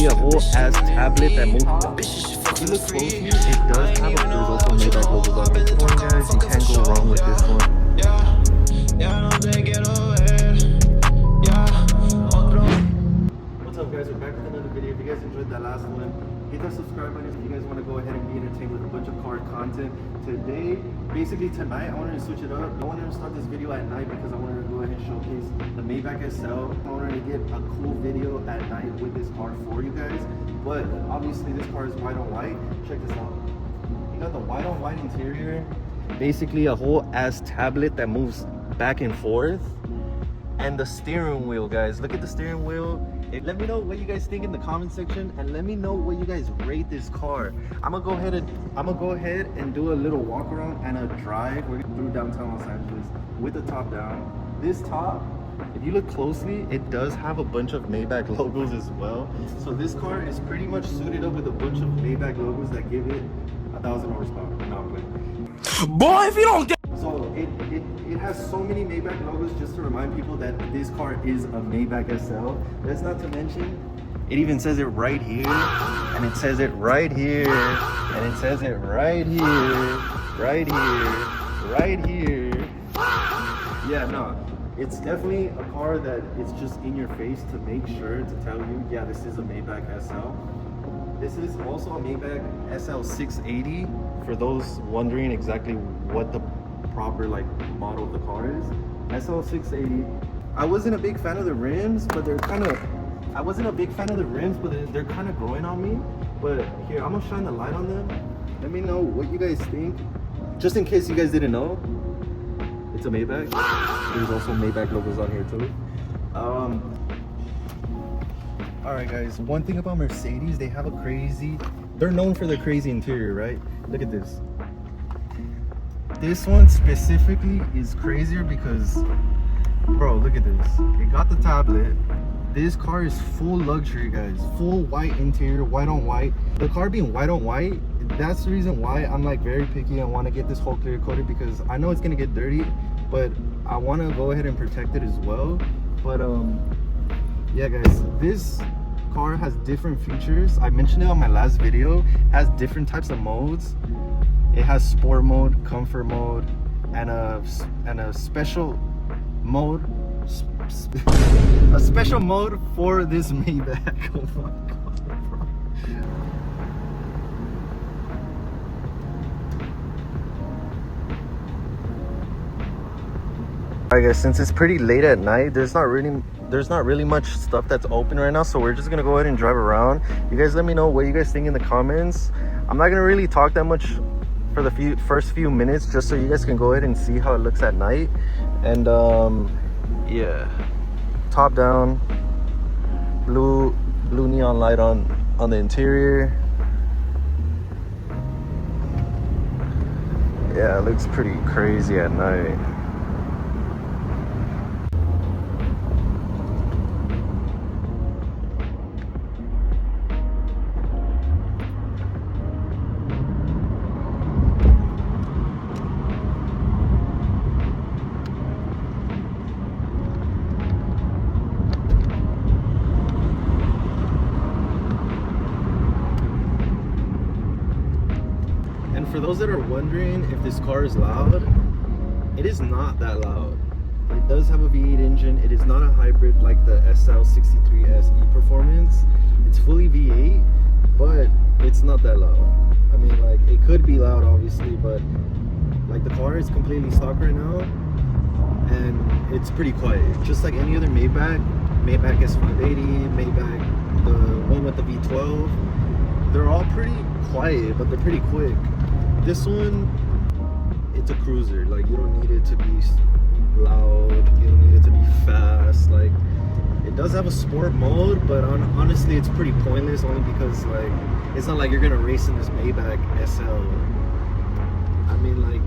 basically a whole ass tablet that moves. If you look closely, it does have there's also Maybach logos on it. This one, guys, you can't go wrong with this one. What's up, guys? We're back with another video. If you guys enjoyed that last one, hit that subscribe button if you guys want to go ahead and be entertained with a bunch of car content. Today, basically tonight, I wanted to switch it up. I wanted to start this video at night because I wanted to go ahead and showcase the Maybach SL. I wanted to get a cool video at night with this car for you guys. But obviously this car is white on white. Check this out. You got the white on white interior. Basically a whole ass tablet that moves back and forth. And the steering wheel, guys. Look at the steering wheel. Let me know what you guys think in the comment section, and let me know what you guys rate this car. I'm gonna go ahead and do a little walk around and a drive through downtown Los Angeles with the top down. This top, if you look closely, it does have a bunch of Maybach logos as well. So this car is pretty much suited up with a bunch of Maybach logos that give it 1,000 horsepower. No, I'm playing. Boy, if you don't get So it has so many Maybach logos, just to remind people that this car is a Maybach SL. That's not to mention, it even says it right here, and it says it right here, and it says it right here, right here, right here. Yeah, no, it's definitely a car that it's just in your face to make sure to tell you, yeah, this is a Maybach SL. This is also a Maybach SL 680, for those wondering exactly what the proper model of the car is. SL 680. I wasn't a big fan of the rims, but they're kind of growing on me. But here, I'm gonna shine the light on them. Let me know what you guys think. Just in case you guys didn't know, it's a Maybach. There's also Maybach logos on here too. Alright guys, one thing about Mercedes, they're known for their crazy interior, right? Look at this. This one specifically is crazier because, bro, look at this. It got the tablet. This car is full luxury, guys. Full white interior, white on white. The car being white on white, that's the reason why I'm very picky and want to get this whole clear coated, because I know it's gonna get dirty, but I want to go ahead and protect it as well. But yeah guys, this car has different features. I mentioned it on my last video. It has different types of modes. It has sport mode, comfort mode, and a special mode, a special mode for this Maybach. Oh my god, bro. Alright guys, since it's pretty late at night, there's not really much stuff that's open right now, so we're just gonna go ahead and drive around. You guys let me know what you guys think in the comments. I'm not gonna really talk that much for the first few minutes, just so you guys can go ahead and see how it looks at night. And yeah, top down, blue neon light on the interior. Yeah, it looks pretty crazy at night. For those that are wondering if this car is loud, it is not that loud. It does have a V8 engine. It is not a hybrid like the SL63 SE Performance. It's fully V8, but it's not that loud. I mean, it could be loud obviously, but the car is completely stock right now and it's pretty quiet, just like any other Maybach S580, Maybach, the one with the V12. They're all pretty quiet, but they're pretty quick. This one, it's a cruiser. You don't need it to be loud, you don't need it to be fast. It does have a sport mode, but honestly it's pretty pointless, only because it's not like you're gonna race in this Maybach SL. I mean,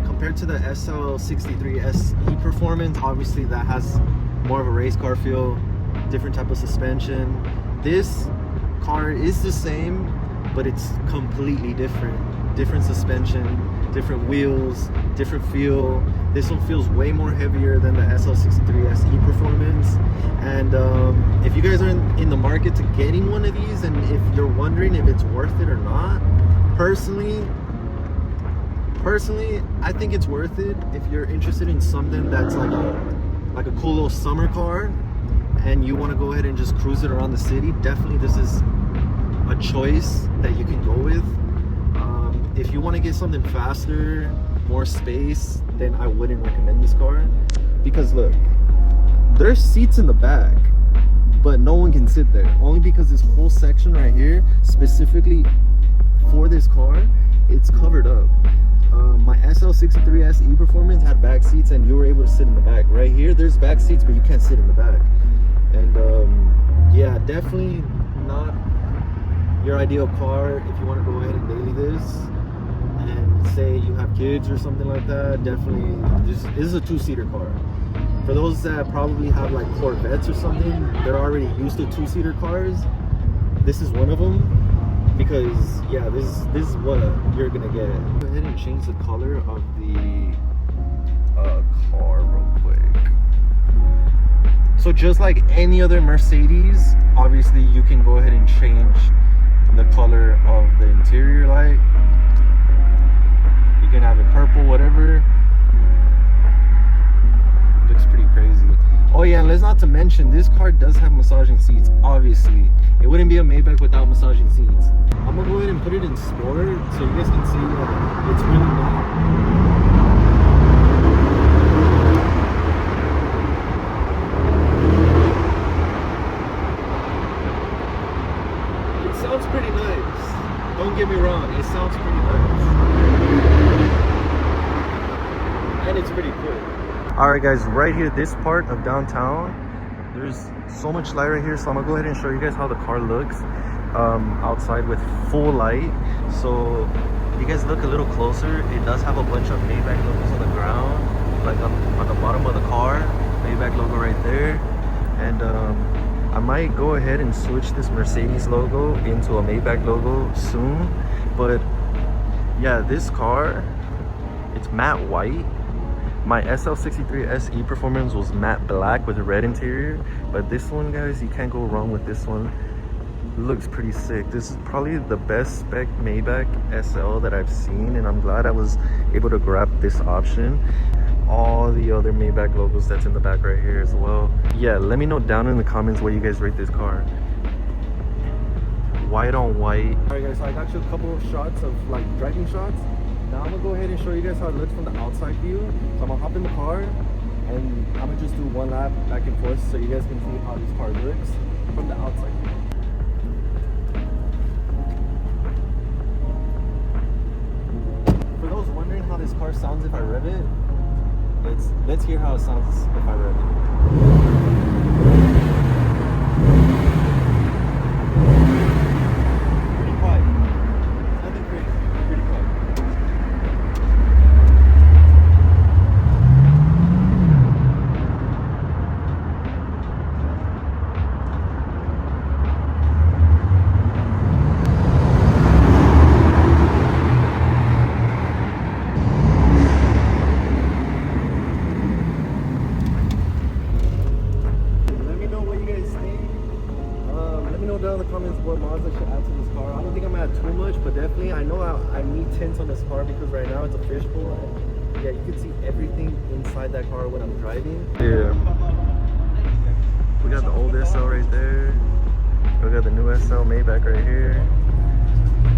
compared to the SL63 SE Performance, obviously that has more of a race car feel, different type of suspension. This car is the same, but it's completely different. Different suspension, different wheels, different feel, This one feels way more heavier than the SL63 SE Performance. And if you guys are in the market to getting one of these, and if you're wondering if it's worth it or not, personally, I think it's worth it if you're interested in something that's like a cool little summer car and you want to go ahead and just cruise it around the city. Definitely this is a choice that you can go with. If you want to get something faster, more space, then I wouldn't recommend this car, because look, there's seats in the back but no one can sit there, only because this whole section right here specifically for this car, it's covered up. My SL63 SE Performance had back seats and you were able to sit in the back. Right here there's back seats but you can't sit in the back. And yeah, definitely not your ideal car if you want to go ahead and daily this and say you have kids or something like that. Definitely this is a two-seater car. For those that probably have like Corvettes or something, they're already used to two-seater cars, this is one of them, because yeah, this is what you're gonna get. Go ahead and change the color of the car real quick. So just like any other Mercedes, obviously you can go ahead and change the color of the interior light. You can have it purple, whatever. Looks pretty crazy. Oh yeah, and let's not to mention, this car does have massaging seats. Obviously it wouldn't be a Maybach without massaging seats. I'm gonna go ahead and put it in sport so you guys can see that it's really not. It sounds pretty nice. Don't get me wrong, it sounds pretty nice. And it's pretty cool. Alright guys, right here, this part of downtown, there's so much light right here, so I'm gonna go ahead and show you guys how the car looks outside with full light. So you guys look a little closer, it does have a bunch of Maybach logos on the ground, like on the bottom of the car, Maybach logo right there. And I might go ahead and switch this Mercedes logo into a Maybach logo soon. But yeah, this car, it's matte white. My SL63 SE Performance was matte black with a red interior, but this one, guys, you can't go wrong with this one. It looks pretty sick. This is probably the best spec Maybach SL that I've seen, and I'm glad I was able to grab this option. All the other Maybach logos that's in the back right here as well. Yeah, let me know down in the comments what you guys rate this car. White on white. All right guys, so I got you a couple of shots of like driving shots. Now I'm gonna go ahead and show you guys how it looks from the outside view. So I'm gonna hop in the car and I'm gonna just do one lap back and forth so you guys can see how this car looks from the outside view. For those wondering how this car sounds if I rev it, let's hear how it sounds if I rev it. Down in the comments what mods I should add to this car. I don't think I'm gonna add too much, but definitely I know I need tints on this car because right now it's a fishbowl. Yeah, you can see everything inside that car when I'm driving. Yeah, we got the old SL right there. We got the new SL Maybach right here.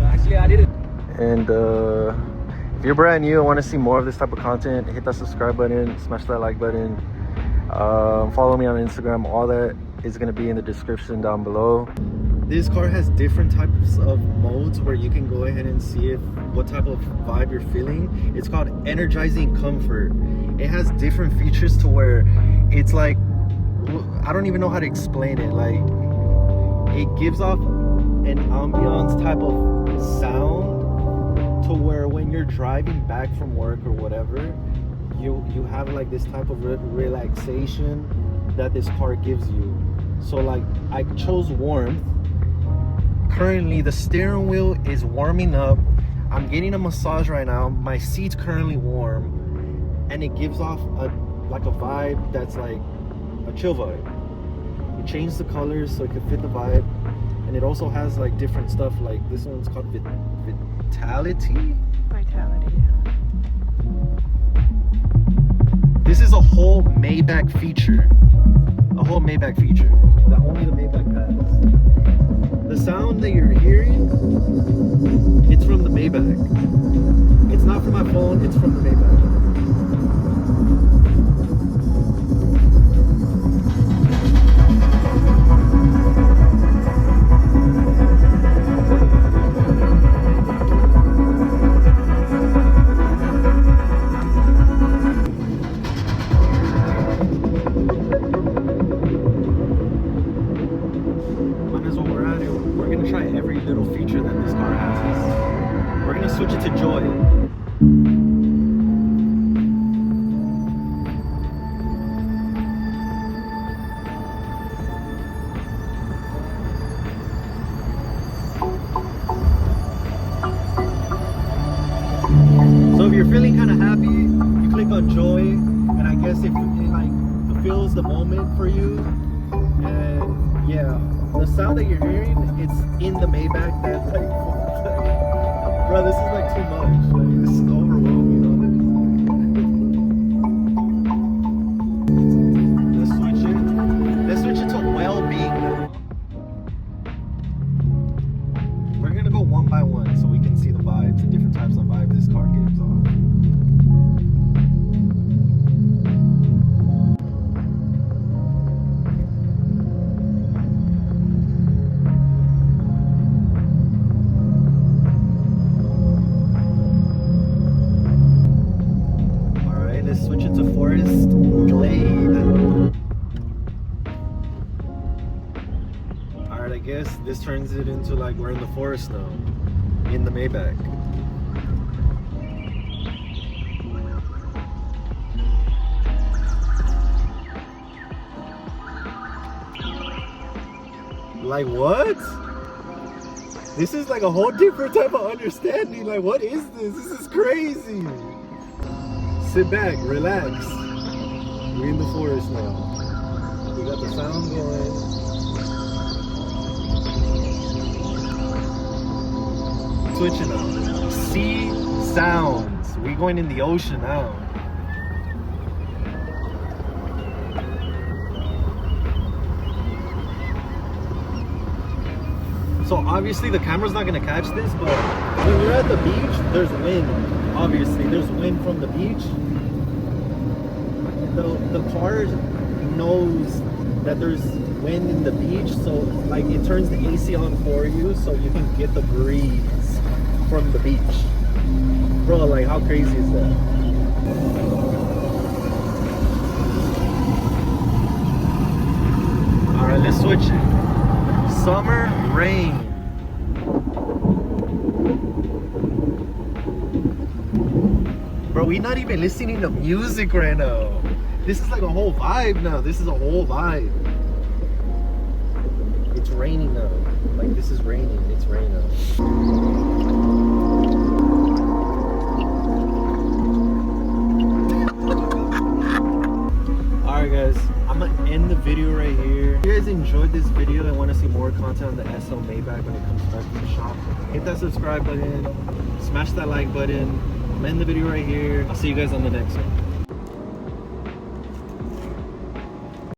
Actually, I did it. And if you're brand new and want to see more of this type of content, hit that subscribe button, smash that like button, follow me on Instagram. All that is going to be in the description down below. This car has different types of modes where you can go ahead and see what type of vibe you're feeling. It's called Energizing Comfort. It has different features to where it's like, I don't even know how to explain it. Like, it gives off an ambiance type of sound to where when you're driving back from work or whatever, you have like this type of relaxation that this car gives you. So like, I chose warmth. Currently the steering wheel is warming up. I'm getting a massage right now. My seat's currently warm. and it gives off a vibe that's like a chill vibe. You change the colors so it can fit the vibe, and it also has like different stuff. Like this one's called Vitality. Yeah. This is a whole Maybach feature. A whole Maybach feature that only the Maybach has. The sound that you're hearing, it's from the Maybach. It's not from my phone, it's from the Maybach. We're gonna try every little feature that this car has. We're gonna switch it to joy. So if you're feeling kind of happy, you click on joy, and I guess it like fulfills the moment for you. And yeah, the sound that you're hearing, it's in the Maybach. That like, bro, this is like too much. Like, this is overwhelming. Let's switch it to well-being now. We're gonna go one by one so we can see the vibes, the different types of vibes this car gives off. Switch it to Forest Glade. Alright, I guess this turns it into like we're in the forest now, in the Maybach. Like what? This is like a whole different type of understanding. Like what is this? This is crazy. Sit back, relax. We're in the forest now. We got the sound going. Switching up. Sea sounds. We're going in the ocean now. So obviously the camera's not gonna catch this, but when we're at the beach, there's wind. Obviously, there's wind from the beach. The car knows that there's wind in the beach, so like it turns the AC on for you so you can get the breeze from the beach. Bro, like how crazy is that? Alright, let's switch it. Summer rain. Bro, we're not even listening to music right now. This is like a whole vibe now. This is a whole vibe. It's raining now. Like this is raining. It's raining now. Alright guys, I'm gonna end the video right here. If you guys enjoyed this video and want to see more content on the SL Maybach when it comes back to the shop, hit that subscribe button, smash that like button. I'm gonna end the video right here. I'll see you guys on the next one.